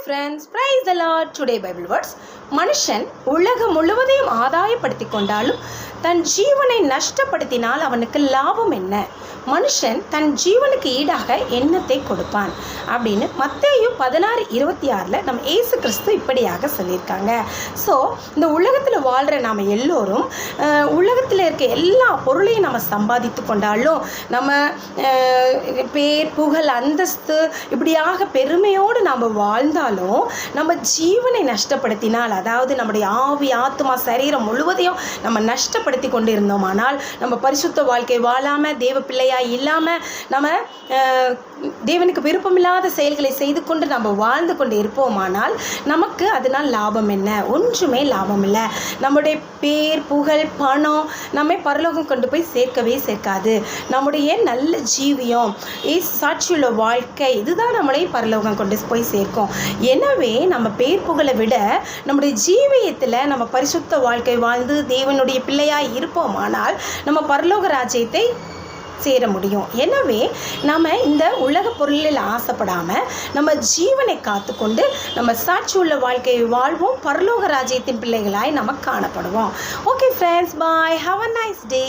friends, praise the Lord. Today Bible words. மனுஷன் உலகம் முழுவதையும் ஆதாயப்படுத்தி கொண்டாலும் தன் ஜீவனை நஷ்டப்படுத்தினால் அவனுக்கு லாபம் என்ன? மனுஷன் தன் ஜீவனுக்கு ஈடாக எண்ணத்தை கொடுப்பான் அப்படின்னு மத்தேயு 16:26 நம்ம இயேசு கிறிஸ்து இப்படியாக சொல்லியிருக்காங்க. ஸோ இந்த உலகத்தில் வாழ்கிற நாம் எல்லோரும் உலகத்தில் இருக்க எல்லா பொருளையும் நம்ம சம்பாதித்து கொண்டாலும் நம்ம பேர் புகழ் அந்தஸ்து இப்படியாக பெருமையோடு நாம் வாழ்ந்தாலும் நம்ம ஜீவனை நஷ்டப்படுத்தினால், அதாவது நம்முடைய ஆவி ஆத்மா சரீரம் முழுவதையும் நம்ம நஷ்டப்படுத்தி கொண்டு இருந்தோமானால், நம்ம பரிசுத்த வாழ்க்கை வாழாமல் தேவ பிள்ளையாக இல்லாமல் நம்ம தேவனுக்கு விருப்பமில்லாத செயல்களை செய்து கொண்டு நம்ம வாழ்ந்து கொண்டு இருப்போமானால் நமக்கு அதனால் லாபம் என்ன? ஒன்றுமே லாபம் இல்லை. நம்முடைய பேர் புகழ் பணம் நம்மை பரலோகம் கொண்டு போய் சேர்க்கவே சேர்க்காது. நம்முடைய நல்ல ஜீவியம் சாட்சியுள்ள வாழ்க்கை இதுதான் நம்மளை பரலோகம் கொண்டு போய் சேர்க்கும். எனவே நம்ம பேர் புகழை விட நம்முடைய ஜீவியத்தில் நம்ம பரிசுத்த வாழ்க்கை வாழ்ந்து தேவனுடைய பிள்ளையாக இருப்போமானால் நம்ம பரலோக ராஜ்யத்தை சேர முடியும். எனவே நம்ம இந்த உலக பொருளில் ஆசைப்படாமல் நம்ம ஜீவனை காத்துக்கொண்டு நம்ம சாட்சி உள்ள வாழ்க்கையை வாழ்வோம். பரலோக ராஜ்யத்தின் பிள்ளைகளாய் நம்ம காணப்படுவோம். Okay friends, bye. Have a nice day.